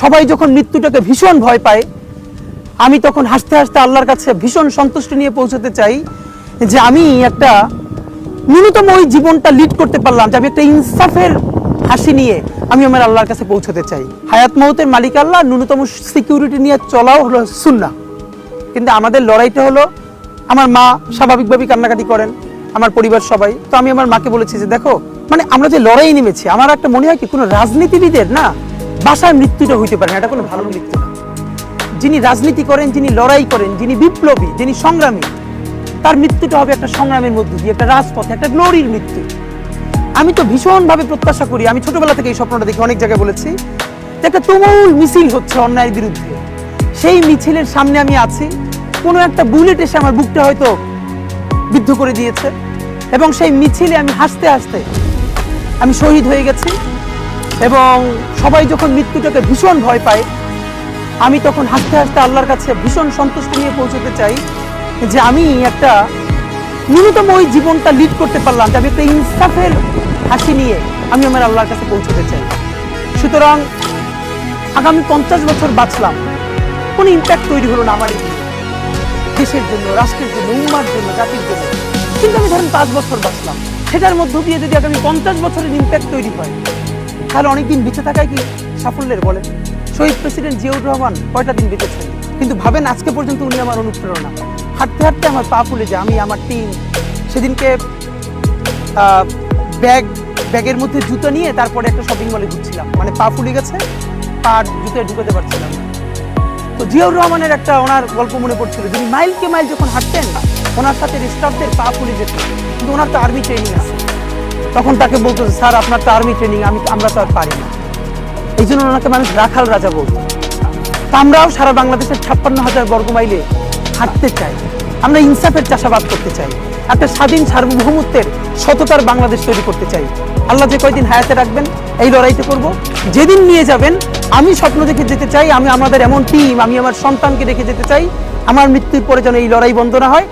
সবাই যখন মৃত্যুটাকে ভীষণ ভয় পায়, আমি তখন হাসতে হাসতে আল্লাহর কাছে ভীষণ সন্তুষ্টি নিয়ে পৌঁছতে চাই যে আমি একটা ন্যূনতম ওই জীবনটা লিড করতে পারলাম, যে আমি একটা ইনসাফের হাসি নিয়ে আমি আমার আল্লাহর কাছে পৌঁছতে চাই। হায়াত মৌতের মালিক আল্লাহ, ন্যূনতম সিকিউরিটি নিয়ে চলাও হলো সুন্নাহ। কিন্তু আমাদের লড়াইটা হলো, আমার মা স্বাভাবিকভাবেই কান্নাকাটি করেন, আমার পরিবার সবাই। তো আমি আমার মাকে বলেছি যে দেখো, মানে আমরা যে লড়াই নেমেছি, আমার একটা মনে হয় কি কোনো রাজনীতিবিদের না বাসায় মৃত্যুটা হইতে পারে না, এটা কোনো ভালো মৃত্যু না। যিনি রাজনীতি করেন, যিনি লড়াই করেন, যিনি বিপ্লবী, যিনি সংগ্রামী, তার মৃত্যুটা হবে একটা সংগ্রামের মধ্য দিয়ে, একটা রাজপথে, একটা গ্লোরির মৃত্যু। আমি তো ভীষণভাবে প্রত্যাশা করি, আমি ছোটবেলা থেকে এই স্বপ্নটা দেখি, অনেক জায়গায় বলেছি, যে একটা তুমুল মিছিল হচ্ছে অন্যায়ের বিরুদ্ধে, সেই মিছিলের সামনে আমি আছি, কোনো একটা বুলেট এসে আমার বুকটা হয়তো বিদ্ধ করে দিয়েছে, এবং সেই মিছিলে আমি হাসতে হাসতে আমি শহীদ হয়ে গেছি। এবং সবাই যখন মৃত্যুটাকে ভীষণ ভয় পায়, আমি তখন হাসতে হাসতে আল্লাহর কাছে ভীষণ সন্তুষ্টি নিয়ে পৌঁছতে চাই যে আমি একটা ন্যূনতম ওই জীবনটা লিড করতে পারলাম, যে আমি একটা ইনসাফের হাসি নিয়ে আমি আমার আল্লাহর কাছে পৌঁছতে চাই। সুতরাং আগামী 50 বছর বাঁচলাম, কোনো ইম্প্যাক্ট তৈরি হলো না আমার এই দেশের জন্য, রাষ্ট্রের জন্য, উম্মার জন্য, জাতির জন্য। কিন্তু আমি ধরেন 5 বছর বাঁচলাম, সেটার মধ্য দিয়ে যদি আগামী 50 বছরের ইম্প্যাক্ট তৈরি হয়, তাহলে অনেকদিন বেঁচে থাকায় কি সাফল্যের বলেন? শহীদ প্রেসিডেন্ট জিয়াউর রহমান কয়টা দিন বেঁচেছেন, কিন্তু ভাবেন আজকে পর্যন্ত উনি আমার অনুপ্রেরণা। হাঁটতে হাঁটতে আমার পা ফুলে যায়, আমি আমার টিম সেদিনকে ব্যাগের মধ্যে জুতো নিয়ে তারপরে একটা শপিং মলে ঘুরছিলাম, মানে পা ফুলে গেছে, পা জুতোয় ঢুকাতে পারছিলাম না। তো জিয়াউর রহমানের একটা ওনার গল্প মনে পড়ছিল, যিনি মাইলকে মাইল যখন হাঁটতেন, ওনার সাথে স্টাফদের পা ফুলে যেত, কিন্তু ওনার তো আর্মি ট্রেনিং আছে। তখন তাকে বলতো, স্যার আপনার তো আর্মি ট্রেনিং, আমরা তো আর পারি না। এই জন্য ওনাকে মানুষ রাখাল রাজা বলতো। তা আমরাও সারা বাংলাদেশের 56,000 বর্গ মাইলে হাঁটতে চাই, আমরা ইনসাফের চাষাবাদ করতে চাই, একটা স্বাধীন সার্বভৌমত্বের সততার বাংলাদেশ তৈরি করতে চাই। আল্লাহ যে কয়দিন হায়াতে রাখবেন এই লড়াইতে করব। যেদিন নিয়ে যাবেন, আমি স্বপ্ন দেখে যেতে চাই, আমি আমাদের এমন টিম, আমি আমার সন্তানকে রেখে যেতে চাই, আমার মৃত্যুর পরে যেন এই লড়াই বন্ধ না হয়।